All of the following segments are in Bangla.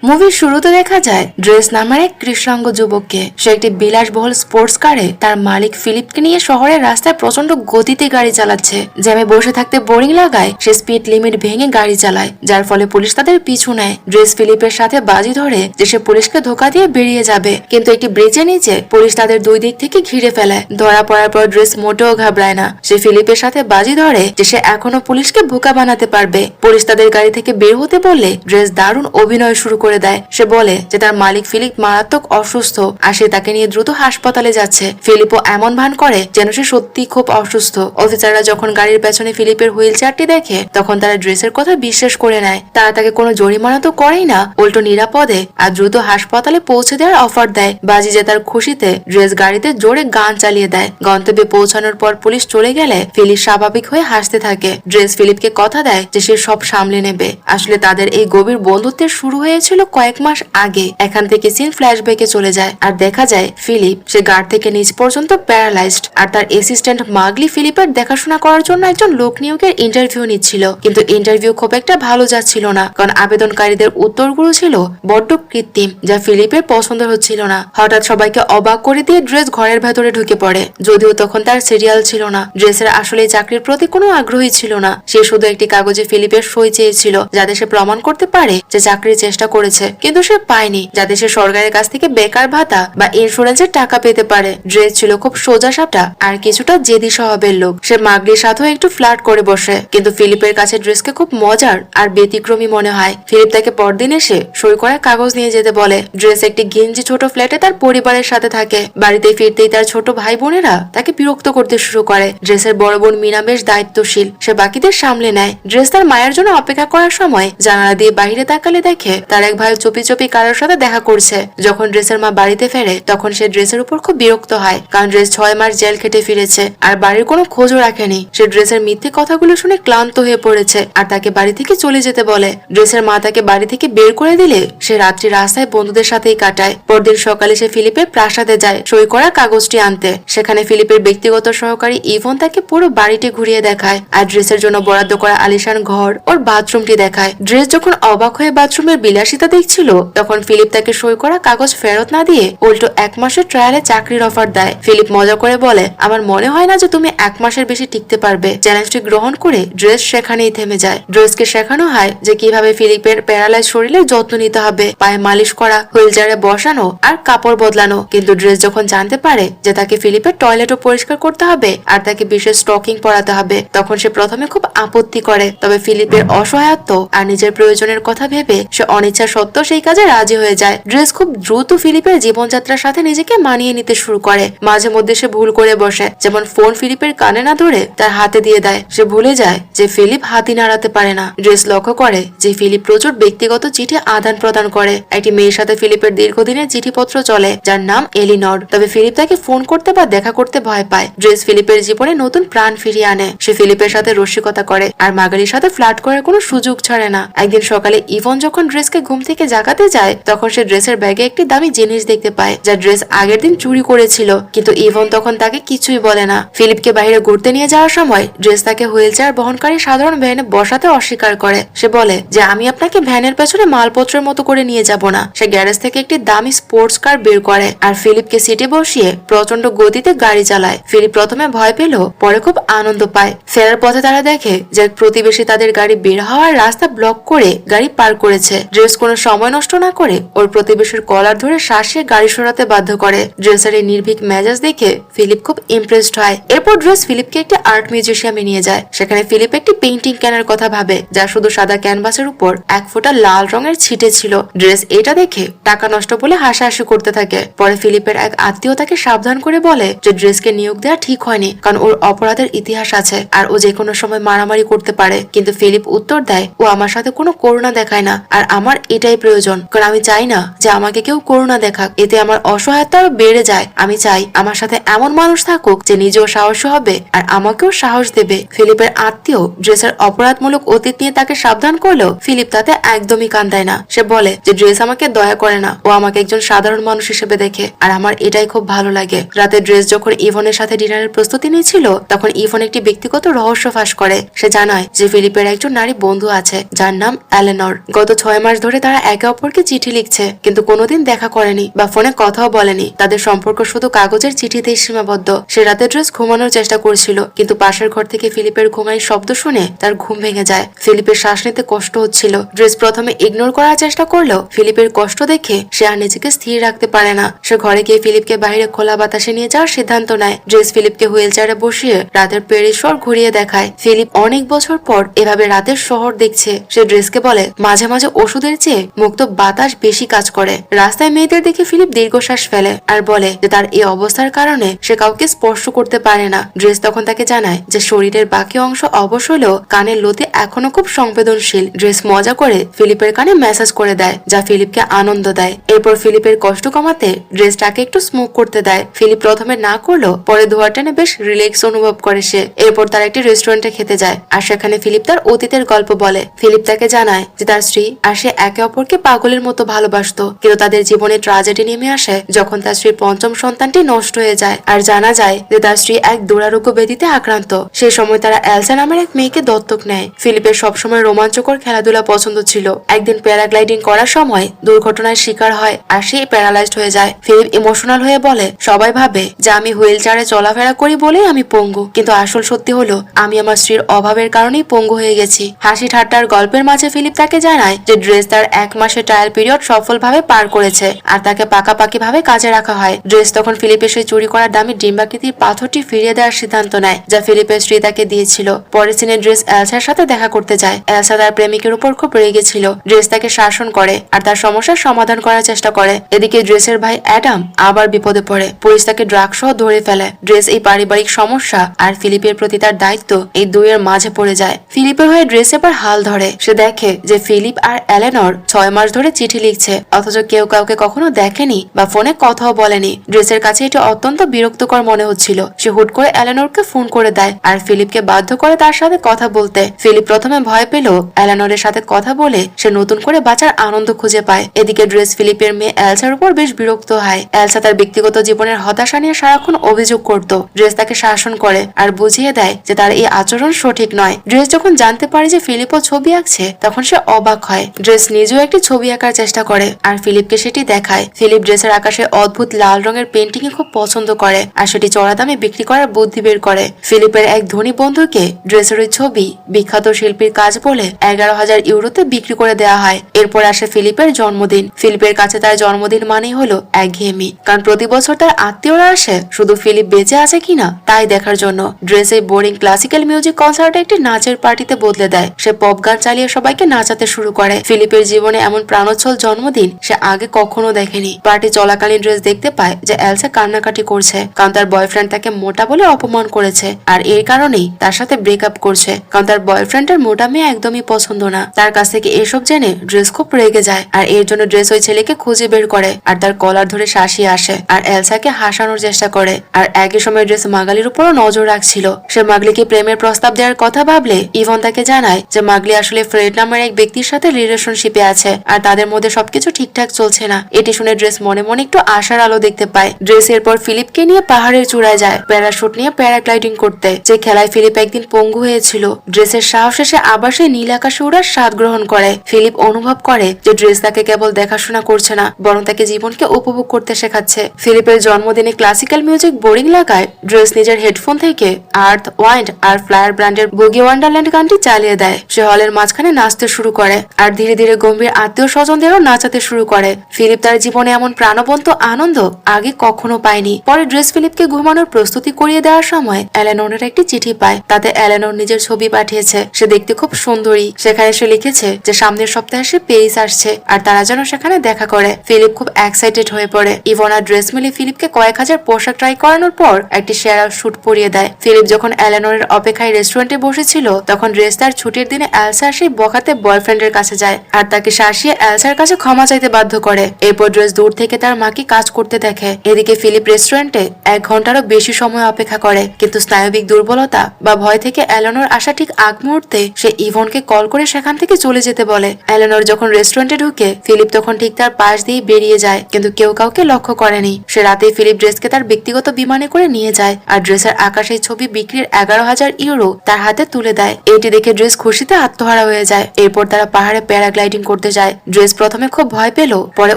মুভির শুরুতে দেখা যায় ড্রেস নামের এক কৃষ্ণাঙ্গ যুবককে। সে একটি বিলাসবহুল স্পোর্টস কারে তার মালিক ফিলিপকে নিয়ে শহরের রাস্তায় প্রচন্ড গতিতে গাড়ি চালাচ্ছে। জ্যামে বসে থাকতে বোরিং লাগায় সে স্পিড লিমিট ভেঙে গাড়ি চালায়, যার ফলে পুলিশ তাদের পিছু নেয়। ড্রেস ফিলিপের সাথে বাজি ধরে যে সে পুলিশকে ধোকা দিয়ে বেরিয়ে যাবে, কিন্তু একটি ব্রিজের নিচে পুলিশ তাদের দুই দিক থেকে ঘিরে ফেলে। ধরা পড়ার পর ড্রেস মোটেও ঘাবড়ায় না। সে ফিলিপের সাথে বাজি ধরে যে সে এখনো পুলিশকে বোকা বানাতে পারবে। পুলিশ তাদের গাড়ি থেকে বের হতে বললে ড্রেস দারুণ অভিনয় শুরু করে দেয়। সে বলে যে তার মালিক ফিলিপ মারাত্মক অসুস্থ আর সে তাকে নিয়ে দ্রুত হাসপাতালে যাচ্ছে। ফিলিপও এমন ভান করে যেন সে সত্যি খুব অসুস্থ। অফিসাররা যখন গাড়ির পেছনে ফিলিপের হুইল চেয়ারটি দেখে তখন তারা ড্রেসের কথা বিশ্বাস করে নেয়। তারা তাকে কোনো জরিমানা তো করেই না, উল্টো নিরাপদে আর দ্রুত হাসপাতালে পৌঁছে দেওয়ার অফার দেয়। বাজি জেতার খুশিতে ড্রেস গাড়িতে জোরে গান চালিয়ে দেয়। গন্তব্যে পৌঁছানোর পর পুলিশ চলে গেলে ফিলিপ স্বাভাবিক হয়ে হাসতে থাকে। ড্রেস ফিলিপকে কথা দেয় যে সে সব সামলে নেবে। আসলে তাদের এই গভীর বন্ধুত্বের শুরু হয়েছিল কয়েক মাস আগে। এখান থেকে সিন ফ্ল্যাশব্যাকে চলে যায় আর দেখা যায় ফিলিপ সে গাড় থেকে নিচ পর্যন্ত প্যারালাইজড আর তার অ্যাসিস্ট্যান্ট মাগলি ফিলিপের দেখাশোনা করার জন্য একজন লোক নিয়োগের ইন্টারভিউ নিচ্ছিল। কিন্তু ইন্টারভিউ খুব একটা ভালো যাচ্ছিল না, কারণ আবেদনকারীদের উত্তরগুলো ছিল বড্ড কৃত্রিম, যা ফিলিপের পছন্দ হচ্ছিল না। হঠাৎ সবাইকে অবাক করে দিয়ে ড্রেস ঘরের ভেতরে ঢুকে পড়ে, যদিও তখন তার সিরিয়াল ছিল না। ড্রেসের আসলে চাকরির প্রতি কোনো আগ্রহী ছিল না। সে শুধু একটি কাগজে ফিলিপের সই চেয়েছিল যাতে সে প্রমাণ করতে পারে যে চাকরির চেষ্টা করেছে, কিন্তু সে পায়নি, যাতে সে সরকারের কাছ থেকে বেকার ভাতা বা ইন্স্যুরেন্সের টাকা পেতে পারে। ড্রেস ছিল খুব সোজা সাপটা আর কিছুটা জেদি স্বভাবের লোক। সে মাগলির সাথেও একটু ফ্লার্ট করে বসে, কিন্তু ফিলিপের কাছে ড্রেসকে খুব মজার আর ব্যতিক্রমী মনে হয়। ফিলিপ তাকে পরদিন এসে সই করা কাগজ নিয়ে যেতে বলে। ড্রেস একটি গেঞ্জি ছোট ফ্ল্যাটে তার পরিবারের সাথে থাকে। বাড়িতে ফিরতেই তার ছোট ভাই বোনেরা তাকে বিরক্ত করতে শুরু করে। ড্রেসের বড় বোন মিনা বেশ দায়িত্বশীল, সে বাকিদের সামলে নেয়। ড্রেস তার মায়ের জন্য অপেক্ষা করার সময় জানালা দিয়ে বাহিরে তাকালে দেখে তার এক ভাই চুপি চুপি কারোর সাথে দেখা করছে। যখন ড্রেসের মা বাড়িতে ফেরে তখন সে ড্রেসের উপর খুব বিরক্ত হয়, কারণ ড্রেস 6 মাস জেল খেটে ফিরেছে আর বাড়ির কোনো খোঁজও রাখেনি। সে ড্রেসের মিথ্যে কথাগুলো শুনে ক্লান্ত হয়ে পড়েছে আর তাকে বাড়ি থেকে চলে যেতে বলে। ড্রেসের মা তাকে বাড়ি থেকে বের করে দিলে সে রাত্রি রাস্তায় বন্ধুদের সাথেই কাটায়। পরদিন সকালে সে ফিলিপের প্রাসাদে যায় সই করা কাগজটি আনতে। সেখানে ফিলিপের ব্যক্তিগত সহকারী ইভন তাকে পুরো বাড়িটি ঘুরিয়ে দেখায় আর ড্রেসের জন্য বরাদ্দ করা আলিশান ঘর ওর বাথরুমটি দেখায়। ড্রেস যখন অবাক হয়ে বাথরুমের বিলাসিতা দেখছিল তখন ফিলিপ তাকে সই করা কাগজ ফেরত না দিয়ে উল্টো 1 মাসের ট্রায়ালে চাকরির অফার দেয়। ফিলিপ মজা করে বলে, আমার মনে হয় না যে তুমি 1 মাসের বেশি টিকতে পারবে। চ্যালেঞ্জটি গ্রহণ করে ড্রেস সেখানেই থেমে যায়। ড্রেসকে শেখানো হয় যে কিভাবে ফিলিপের প্যারালাইজ শরীরের যত্ন নিতে হবে, পায়ে মালিশ করা, হুইল চেয়ারে বসানো আর কাপড় বদলানো। কিন্তু ড্রেস যখন জানতে পারে যে তাকে ফিলিপের টয়লেটও পরিষ্কার করতে হবে আর তাকে বিশেষ স্টকিং পরাতে হবে, তখন সে প্রথমে খুব আপত্তি করে। তবে ফিলিপের অসহায়ত্ব আর নিজের প্রয়োজনের কথা ভেবে সে অনিচ্ছা সত্ত্বেও সেই কাজে রাজি হয়ে যায়। ড্রেস খুব দ্রুত ফিলিপের জীবনযাত্রার সাথে নিজেকে মানিয়ে নিতে শুরু করে। মাঝে মধ্যে সে ভুল করে বসে, যেমন ফোন ফিলিপের কানে না ধরে তার হাতে দিয়ে দেয়। সে ভুলে যায় যে ফিলিপ হাতি নাড়াতে পারে না। ড্রেস লক্ষ্য করে যে ফিলিপ প্রচুর ব্যক্তিগত চিঠি আদান প্রদান করে। একটি মেয়ের সাথে ফিলিপের দীর্ঘদিনের চিঠিপত্র চলে যার নাম এলিনর। তবে ফিলিপ তাকে ফোন করতে বা দেখা করতে ভয় পায়। ড্রেস ফিলিপের জীবনে নতুন প্রাণ ফিরিয়ে আনে। সে ফিলিপের সাথে রসিকতা করে আর মাগারির সাথে ফ্লার্ট করার কোনো সুযোগ ছাড়ে না। একদিন সকালে ইভন যখন ড্রেসকে ঘুম থেকে জাগাতে যায় তখন সে ড্রেসের ব্যাগে একটি দামি জিনিস দেখতে পায় যা ড্রেস আগের দিন চুরি করেছিল, কিন্তু ইভন তখন তাকে কিছুই বলে না। ফিলিপকে বাইরে ঘুরতে নিয়ে যাওয়ার সময় ড্রেস তাকে হুইল চেয়ার বহনকারী সাধারণ ভ্যানে বসাতে অস্বীকার করে। সে বলে যে আমি আপনাকে ভ্যানের পেছনে মালপত্রের মতো করে নিয়ে যাব না। সে গ্যারেজ থেকে একটি দামি স্পোর্টস কার বের করে আর ফিলিপকে সিটে বসিয়ে প্রচন্ড গতিতে গাড়ি চালায়। ফিলিপ প্রথমে ভয় পেল, পরে খুব আনন্দ পায়। ফেরার পথে তারা দেখে যে প্রতিবেশী তাদের গাড়ি বের হওয়ার রাস্তা ব্লক করে গাড়ি পার করেছে। ড্রেস কোনো সময় নষ্ট না করে ওর প্রতিবেশীর কলার ধরে শ্বাসে গাড়ি সরাতে বাধ্য করে। ড্রেসের এই নির্ভীক মেজাজ দেখে ফিলিপ খুব ইমপ্রেসড হয়। এরপর ড্রেস ফিলিপকে একটি আর্ট মিউজিয়ামে নিয়ে যায়। সেখানে ফিলিপ একটি পেইন্টিং কেনার কথা ভাবে যা শুধু সাদা ক্যানভাসের উপর 1 ফোঁটা লাল রঙের ছিটে ছিল। ড্রেস এটা দেখে টাকা নষ্ট বলে হাসাহাসি করতে থাকে। পরে ফিলিপের এক আত্মীয় তাকে সাবধান করে বলে যে ড্রেসকে নিয়োগ দেওয়া ঠিক হয়নি, কারণ ওর অপরাধের ইতিহাস আছে আর ও যে কোনো সময় মারামারি করতে পারে। কিন্তু ফিলিপ উত্তর দেয়, ও আমার সাথে কোনো করুণা দেখায় না আর আমার এটাই প্রয়োজন, কারণ আমি চাই না যে আমাকে কেউ করুণা দেখাক, এতে আমার অসহায়তা আরো বেড়ে যায়। আমি চাই আমার সাথে এমন মানুষ থাকুক যে নিজেও সাহসী হবে আর আমাকেও সাহস দেবে। ফিলিপের আত্মীয় ড্রেসের অপরাধমূলক অতীত নিয়ে তাকে সাবধান করলেও ফিলিপ তাতে একদমই কান দেয় না। সে বলে যে ড্রেস আমাকে দয়া করে না, ও আমাকে একজন সাধারণ মানুষ হিসেবে দেখে আর আমার এটাই খুব ভালো লাগে। রাতে ড্রেস যখন ইভনের সাথে ডিনারের প্রস্তুতি নিয়েছিল তখন ইভন একটি ব্যক্তিগত রহস্য ফাঁস করে। সে জানায় যে ফিলিপের একজন নারী বন্ধু আছে যার নাম এলেনর। গত 6 মাস ধরে তারা তারা একে অপরকে চিঠি লিখছে, কিন্তু কোনোদিন দেখা করেনি বা ফোনে কথাও বলেনি। তাদের সম্পর্ক শুধু কাগজের চিঠিতেই সীমাবদ্ধ। সে রাতে ড্রেস ঘুমানোর চেষ্টা করছিল, কিন্তু পাশের ঘর থেকে ফিলিপের ঘুমাই শব্দ শুনে তার ঘুম ভেঙে যায়। ফিলিপের শ্বাস নিতে কষ্ট হচ্ছিল। ড্রেস প্রথমে ইগনোর করার চেষ্টা করলেও ফিলিপের কষ্ট দেখে সে আর নিজেকে স্থির রাখতে পারে না। সে ঘরে গিয়ে ফিলিপকে বাইরে খোলা বাতাসে নিয়ে যাওয়ার সিদ্ধান্ত নেয়। ড্রেস ফিলিপকে হুইল চেয়ারে বসিয়ে রাতের প্যারিস শহর ঘুরিয়ে দেখায়। ফিলিপ অনেক বছর পর এভাবে রাতের শহর দেখছে। সে ড্রেসকে বলে, মাঝে মাঝে ওষুধের চেয়ে মুক্ত বাতাস বেশি কাজ করে। রাস্তায় মেয়েদের দেখে ফিলিপ দীর্ঘশ্বাস ফেলে আর বলে যে তার এই অবস্থার কারণে সে কাউকে স্পর্শ করতে পারে না। ড্রেস তখন তাকে জানায় যে শরীরের বাকি অংশ অবশ হলেও কানের লতি এখনো খুব সংবেদনশীল। ড্রেস মজা করে ফিলিপের কানে মেসেজ করে দেয়, যা ফিলিপকে আনন্দ দেয়। এরপর ফিলিপের কষ্ট কমাতে ড্রেস তাকে একটু স্মোক করতে দেয়। ফিলিপ প্রথমে না করলেও পরে ধোয়া টেনে বেশ রিল্যাক্স অনুভব করে সে। এরপর তারা একটি রেস্টুরেন্টে খেতে যায় আর সেখানে ফিলিপ তার অতীতের গল্প বলে। ফিলিপ তাকে জানায় যে তার স্ত্রী আর সে একে অপরকে পাগলের মতো ভালোবাসতো, কিন্তু তাদের জীবনে ট্রাজেডি নেমে আসে যখন তার স্ত্রীর পঞ্চম সন্তানটি নষ্ট হয়ে যায় আর জানা যায় যে তার স্ত্রী এক দুরারোগ্য ব্যাধিতে আক্রান্ত। সেই সময় তারা এলসা নামের এক মেয়েকে দত্তক নেয়। ফিলিপের সবসময় রোমাঞ্চকর খেলাধুলা পছন্দ ছিল। একদিন প্যারাগ্লাইডিং করার সময় দুর্ঘটনার শিকার হয় আর সে প্যারালাইজড হয়ে যায়। ফিলিপ ইমোশনাল হয়ে বলে, সবাই ভাবে যে আমি হুইল চেয়ারে চলাফেরা করি বলেই আমি পঙ্গু, কিন্তু আসল সত্যি হলো আমি আমার স্ত্রীর অভাবের কারণেই পঙ্গু হয়ে গেছি। হাসি ঠাট্টার গল্পের মাঝে ফিলিপ তাকে জানায় যে ড্রেস তার 1 মাসের ট্রায়াল পিরিয়ড সফলভাবে পার করেছে আর তাকে পাকাপাকি ভাবে কাজে রাখা হয়। ড্রেস তখন ফিলিপের সেই চুরি করা দামি ডিম্বাকৃতির পাথরটি ফিরিয়ে দেওয়ার সিদ্ধান্ত নেয়, যা ফিলিপের স্ত্রী তাকে দিয়েছিল। পরের সিনে ড্রেস এলসার সাথে দেখা করতে যায়। এলসা তার প্রেমিকের উপর খুব রেগে ছিল। ড্রেস তাকে শাসন করে আর তার সমস্যার সমাধান করার চেষ্টা করে। এদিকে ড্রেসের ভাই অ্যাডাম আবার বিপদে পড়ে। পুলিশ তাকে ড্রাগ সহ ধরে ফেলে। ড্রেস এই পারিবারিক সমস্যা আর ফিলিপের প্রতি তার দায়িত্ব এই দুইয়ের মাঝে পড়ে যায়। ফিলিপের হয়ে ড্রেস এবার হাল ধরে। সে দেখে যে ফিলিপ আর এলেনর 6 মাস ধরে চিঠি লিখছে, অথচ কেউ কাউকে কখনো দেখেনি বা ফোনে কথাও বলেনি। ড্রেসের কাছে এটা অত্যন্ত বিরক্তকর মনে হচ্ছিল। সে হুট করে এলেনরকে ফোন করে দেয় আর ফিলিপকে বাধ্য করে তার সাথে কথা বলতে। ফিলিপ প্রথমে ভয় পেল এলেনরের সাথে কথা বলে সে নতুন করে বাঁচার আনন্দ খুঁজে পায়। এদিকে ড্রেস ফিলিপের মেয়ে এলসার উপর বেশ বিরক্ত হয়। এলসা তার ব্যক্তিগত জীবনের হতাশা নিয়ে সারাক্ষণ অভিযোগ করত। ড্রেস তাকে শাসন করে আর বুঝিয়ে দেয় যে তার এই আচরণ সঠিক নয়। ড্রেস যখন জানতে পারে যে ফিলিপও ছবি আঁকছে তখন সে অবাক হয়। ড্রেস নিজেও একটি ছবি আঁকার চেষ্টা করে আর ফিলিপকে সেটি দেখায়। ফিলিপ ড্রেসের আকাশে অদ্ভুত লাল রঙের পেন্টিং এ খুব পছন্দ করে আর সেটি চড়া দামে বিক্রি করার বুদ্ধি বের করে। ফিলিপের এক ধনী বন্ধুকে ড্রেসের ওই ছবি বিখ্যাত শিল্পীর কাজ বলে 11,000 ইউরোতে বিক্রি করে দেওয়া হয়। এরপর আসে ফিলিপের জন্মদিন। ফিলিপের কাছে তার জন্মদিন মানেই হলো একঘেয়েমি, কারণ প্রতি বছর তার আত্মীয়রা আসে শুধু ফিলিপ বেঁচে আছে কিনা তাই দেখার জন্য। ড্রেস এই বোরিং ক্লাসিক্যাল মিউজিক কনসার্টে একটি নাচের পার্টিতে বদলে দেয়। সে পপ গান চালিয়ে সবাইকে নাচাতে শুরু করে। ফিলিপের জীবনে এমন প্রাণোচ্ছল জন্মদিন সে আগে কখনো দেখেনি। পার্টি চলাকালীন ড্রেস দেখতে পায় যে এলসা কান্নাকাটি করছে, কারণ তার বয়ফ্রেন্ড তাকে মোটা বলে অপমান করেছে আর এর কারণেই তার সাথে ব্রেকআপ করছে, কারণ তার বয়ফ্রেন্ডের মোটা মেয়ে একদমই পছন্দ না। তার কাছ থেকে এসব জেনে ড্রেস খুব রেগে যায় আর এর জন্য ড্রেস ওই ছেলেকে খুঁজে বের করে আর তার কলার ধরে শাসিয়ে আসে আর এলসাকে হাসানোর চেষ্টা করে। আর একই সময় ড্রেস মাগালির উপরও নজর রাখছিল। সে মাগলিকে প্রেমের প্রস্তাব দেওয়ার কথা ভাবলে ইভন তাকে জানায় যে মাগলি আসলে ফ্রেড নামের এক ব্যক্তির সাথে রিলেশনশিপে আছে আর তাদের মধ্যে সবকিছু ঠিকঠাক চলছে না। এটি শুনে ড্রেস মনে মনে একটু আশার আলো দেখতে পায়। ড্রেস এরপর ফিলিপকে নিয়ে পাহাড়ের চূড়ায় যায় প্যারাশুট নিয়ে প্যারাগ্লাইডিং করতে, যে খেলায় ফিলিপ একদিন পঙ্গু হয়েছিল। ড্রেসের সাহস এসে আবার সে নীল আকাশে উড়ার স্বাদ গ্রহণ করে। ফিলিপ অনুভব করে যে ড্রেস তাকে কেবল দেখাশোনা করছে না, বরং তাকে জীবনকে উপভোগ করতে শেখাচ্ছে। ফিলিপের জন্মদিনে ক্লাসিক্যাল মিউজিক বোরিং লাগায় ড্রেস নিজের হেডফোন থেকে আর্থ ওয়াইন্ড আর ফ্লায়ার ব্র্যান্ডের বুগি ওয়ান্ডারল্যান্ড গানটি চালিয়ে দেয়। সে হলের মাঝখানে নাচতে শুরু করে আর ধীরে ধীরে গম্ভীর আত্মীয় স্বজনদেরও নাচাতে শুরু করে। ফিলিপ তার জীবনে এমন প্রাণবন্ত আনন্দ আগে কখনো পায়নি। পরে ড্রেস ফিলিপকে ঘুমানোর প্রস্তুতি করিয়ে দেওয়ার সময় এলেনরের একটি চিঠি পায়। তাতে এলেনর নিজের ছবি পাঠিয়েছে। সে দেখতে খুব সুন্দরী। সেখানে সে লিখেছে যে সামনের সপ্তাহে সে প্যারিস আসছে আর তারা যেন সেখানে দেখা করে। ফিলিপ খুব এক্সাইটেড হয়ে পড়ে। ইভন আর ড্রেস মিলে ফিলিপকে কয়েক হাজার পোশাক ট্রাই করানোর পর একটি সেরা শুট পরিয়ে দেয়। ফিলিপ যখন এলেনরের অপেক্ষায় রেস্টুরেন্টে বসেছিল তখন ড্রেস তার ছুটির দিনে এলসার সেই বখাতে বয়ফ্রেন্ডের কাছে যায় আর তাকে শাসিয়ে এলসার কাছে ক্ষমা চাইতে বাধ্য করে। এরপর ড্রেস দূর থেকে তার মাকে কাজ করতে দেখে। এদিকে ফিলিপ রেস্টুরেন্টে 1 ঘন্টারও বেশি সময় অপেক্ষা করে, কিন্তু স্নায়বিক দুর্বলতা বা ভয় থেকে এলেনর আসা ঠিক আগ মুহূর্তে সে ইভনকে কল করে সেখান থেকে চলে যেতে বলে। এলেনর যখন রেস্টুরেন্টে ঢুকে ফিলিপ তখন ঠিক তার পাশ দিয়ে বেরিয়ে যায়, কিন্তু কেউ কাউকে লক্ষ্য করেনি। সে রাতেই ফিলিপ ড্রেসকে তার ব্যক্তিগত বিমানে করে নিয়ে যায় আর ড্রেসের আকাশের ছবি বিক্রির 11,000 ইউরো তার হাতে তুলে দেয়। এটি দেখে ড্রেস খুশিতে আত্মহারা হয়ে যায়। এরপর তারা পাহাড়ে প্যারাগ্লাইডিং করতে করতে যায়। ড্রেস প্রথমে খুব ভয় পেল, পরে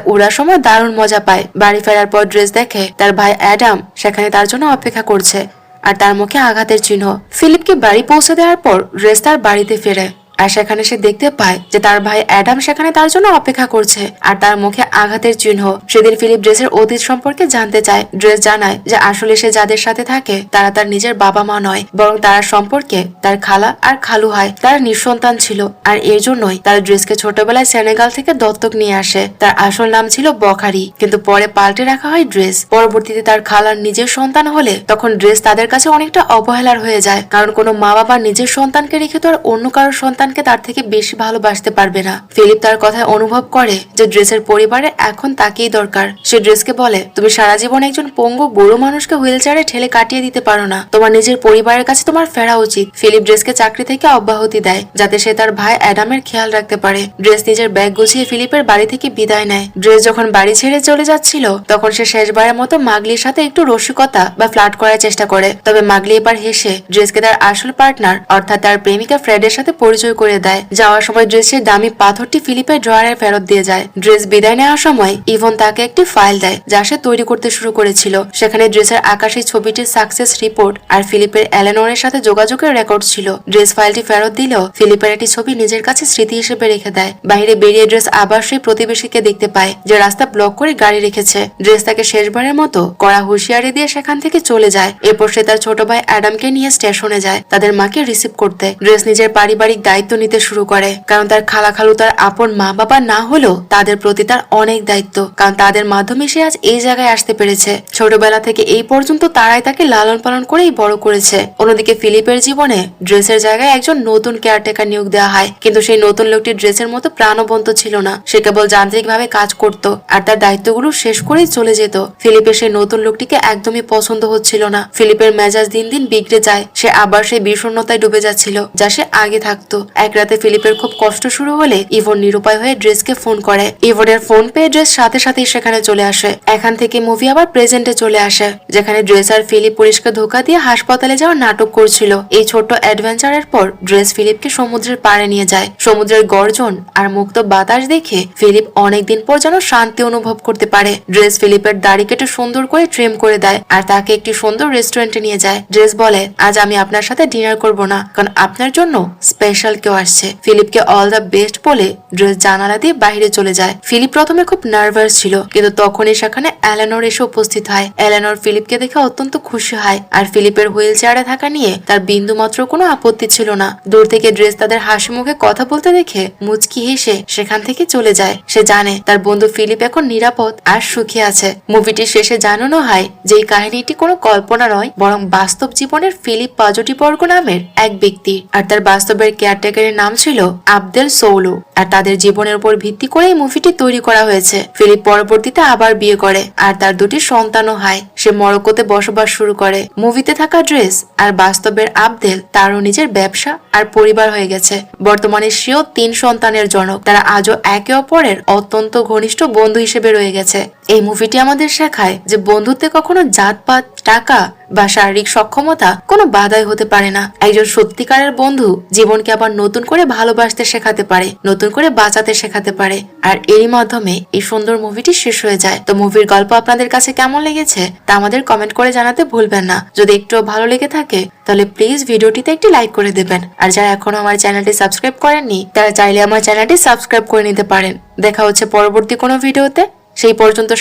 উড়ার সময় দারুণ মজা পায়। বাড়ি ফেরার পর ড্রেস দেখে তার ভাই অ্যাডাম সেখানে তার জন্য অপেক্ষা করছে আর তার মুখে আঘাতের চিহ্ন। ফিলিপকে বাড়ি পৌঁছে দেওয়ার পর ড্রেস তার বাড়িতে ফেরে আর সেখানে সে দেখতে পায় যে তার ভাই অ্যাডাম সেখানে তার জন্য অপেক্ষা করছে আর তার মুখে আঘাতের চিহ্ন। সেদিন ফিলিপ ড্রেসের অতীত সম্পর্কে জানতে চায়। ড্রেস জানায় যে আসলে সে যাদের সাথে থাকে তারা তার নিজের বাবা মা নয়, বরং তারা সম্পর্কে তার খালা আর খালু হয়। তারা নিঃসন্তান ছিল আর এর জন্যই তার ড্রেসকে ছোটবেলায় সেনেগাল থেকে দত্তক নিয়ে আসে। তার আসল নাম ছিল বখারি, কিন্তু পরে পাল্টে রাখা হয় ড্রেস। পরবর্তীতে তার খালার নিজের সন্তান হলে তখন ড্রেস তাদের কাছে অনেকটা অবহেলার হয়ে যায়, কারণ কোনো মা বাবা নিজের সন্তানকে রেখে তো আর অন্য কারোর সন্তানকে তার থেকে বেশি ভালোবাসতে পারবে না। ফিলিপ তার কথায় অনুভব করে যে ড্রেসের পরিবারে এখন তাকেই দরকার। সে ড্রেসকে বলে, তুমি সারা জীবন একজন পঙ্গু বুড়ো মানুষকে হুইল চেয়ারে ঠেলে কাটিয়ে দিতে পারো না, তোমার নিজের পরিবারের কাছে তোমার ফেরা উচিত। ফিলিপ ড্রেসকে চাকরি থেকে অব্যাহতি দেয় যাতে সে তার ভাই অ্যাডামের খেয়াল রাখতে পারে। ড্রেস নিজের ব্যাগ গুছিয়ে ফিলিপের বাড়ি থেকে বিদায় নেয়। ড্রেস যখন বাড়ি ছেড়ে চলে যাচ্ছিল তখন সে শেষবারের মতো মাগলির সাথে একটু রসিকতা বা ফ্লার্ট করার চেষ্টা করে, তবে মাগলি এবার হেসে ড্রেসকে তার আসল পার্টনার অর্থাৎ তার প্রেমিকা ফ্রেডের সাথে পরিচয় করে দেয়। যাওয়ার সময় ড্রেসের দামি পাথরটি ফিলিপের ড্রয়ারে ফেরত দিয়ে যায়। ড্রেস বিদায় নেওয়ার সময় ইভন তাকে একটি ফাইল দেয় যা সে তৈরি করতে শুরু করেছিল। সেখানে ড্রেসের আকাশী ছবিটির সাকসেস রিপোর্ট আর ফিলিপের এলেনোরের সাথে যোগাযোগের রেকর্ড ছিল। ড্রেস ফাইলটি ফেরত দিলেও ফিলিপের একটি ছবি নিজের কাছে স্মৃতি হিসেবে রেখে দেয়। বাইরে বেরিয়ে ড্রেস আবার সেই প্রতিবেশীকে দেখতে পায় যে রাস্তা ব্লক করে গাড়ি রেখেছে। ড্রেস তাকে শেষবারের মতো কড়া হুঁশিয়ারি দিয়ে সেখান থেকে চলে যায়। এরপর সে তার ছোট ভাই অ্যাডামকে নিয়ে স্টেশনে যায় তাদের মাকে রিসিভ করতে। ড্রেস নিজের পারিবারিক দায়িত্ব নিতে শুরু করে, কারণ তার খালা খালু তার আপন মা বাবা না হলেও তাদের প্রতি তার অনেক দায়িত্ব, কারণ তাদের মাধ্যমে সে আজ এই জায়গায় আসতে পেরেছে। ছোটবেলা থেকে এই পর্যন্ত তারাই তাকে লালন পালন করেই বড় করেছে। অন্যদিকে ফিলিপের জীবনে ড্রেসের জায়গায় একজন নতুন কেয়ারটেকার নিয়োগ দেওয়া হয়, কিন্তু সেই নতুন লোকটি ড্রেসের মতো প্রাণবন্ত ছিল না। সে কেবল যান্ত্রিক ভাবে কাজ করত আর তার দায়িত্বগুলো শেষ করেই চলে যেত। ফিলিপের সেই নতুন লোকটিকে একদমই পছন্দ হচ্ছিল না। ফিলিপের মেজাজ দিন দিন বিগড়ে যায়। সে আবার সেই বিষণ্ণতায় ডুবে যাচ্ছিল যা সে আগে থাকতো। এক রাতে ফিলিপের খুব কষ্ট শুরু হলে ইভন নিরুপায় হয়ে ড্রেসকে ফোন করে। ইভনের ফোন পেয়ে ড্রেস সাথে সাথেই সেখানে চলে আসে। এখান থেকে মুভি আবার প্রেজেন্টে চলে আসে, যেখানে ড্রেস আর ফিলিপ পুলিশকে ধোকা দিয়ে হাসপাতালে যাওয়ার নাটক করছিল। এই ছোট্ট অ্যাডভেঞ্চারের পর ড্রেস ফিলিপকে সমুদ্রের পাড়ে নিয়ে যায়। সমুদ্রের গর্জন আর মুক্ত বাতাস দেখে ফিলিপ অনেকদিন পর যেন শান্তি অনুভব করতে পারে। ড্রেস ফিলিপের দাড়ি কেটে সুন্দর করে ট্রিম করে দেয় আর তাকে একটি সুন্দর রেস্টুরেন্টে নিয়ে যায়। ড্রেস বলে, আজ আমি আপনার সাথে ডিনার করব না, কারণ আপনার জন্য স্পেশাল কেউ আসছে। ফিলিপকে অল দ্য বেস্ট বলে ড্রেস জানালা দিয়ে বাইরে চলে যায়। ফিলিপ প্রথমে খুব নার্ভাস ছিল, কিন্তু তখনই সেখানে এলেনোর এসে উপস্থিত হয়। এলেনোর ফিলিপকে দেখে অত্যন্ত খুশি হয় আর ফিলিপের হুইল চেয়ারে থাকা নিয়ে তার বিন্দু মাত্র কোনো আপত্তি ছিল না। দূর থেকে ড্রেস তাদের হাসি মুখে কথা বলতে দেখে মুচকি হেসে সেখান থেকে চলে যায়। সে জানে তার বন্ধু ফিলিপ এখন নিরাপদ আর সুখী আছে। মুভিটির শেষে জানানো হয় যে এই কাহিনীটি কোনো কল্পনা নয়, বরং বাস্তব জীবনের ফিলিপ পাজোটিবর্গ নামের এক ব্যক্তি, আর তার বাস্তবের কেয়ারটেকারের নাম ছিল আবদেল সৌলু। আর তাদের জীবনের উপর ভিত্তি করে এই মুভিটি তৈরি করা হয়েছে। ফিলিপ পরবর্তীতে আবার বিয়ে করে আর তার দুটি সন্তানও হয়। সে মরক্কোতে বসবাস শুরু করে। মুভিতে থাকা ড্রেস আর বাস্তবের আবদেল তারও নিজের ব্যবসা আর পরিবার হয়ে গেছে। বর্তমানে সেও 3 সন্তানের জনক। তারা আজও একে অপরের অত্যন্ত ঘনিষ্ঠ বন্ধু হিসেবে রয়ে গেছে। এই মুভিটি আমাদের শেখায় যে বন্ধুত্বে কখনো জাতপাত, টাকা বা শারীরিক সক্ষমতা কোনো বাধাই হতে পারে না। একজন সত্যিকারের বন্ধু জীবনকে আবার নতুন করে ভালোবাসতে শেখাতে পারে, নতুন করে বাঁচাতে শেখাতে পারে। আর এরই মাধ্যমে এই সুন্দর মুভিটি শেষ হয়ে যায়। তো মুভির গল্প আপনাদের কাছে কেমন লেগেছে তা আমাদের কমেন্ট করে জানাতে ভুলবেন না। যদি একটু ভালো লেগে থাকে তাহলে প্লিজ ভিডিওটিতে একটি লাইক করে দেবেন। আর যারা এখনো আমার চ্যানেলটি সাবস্ক্রাইব করেননি তারা চাইলে আমার চ্যানেলটি সাবস্ক্রাইব করে নিতে পারেন। দেখা হচ্ছে পরবর্তী কোনো ভিডিওতে। সেই পর্যন্ত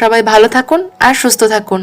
সবাই ভালো থাকুন আর সুস্থ থাকুন।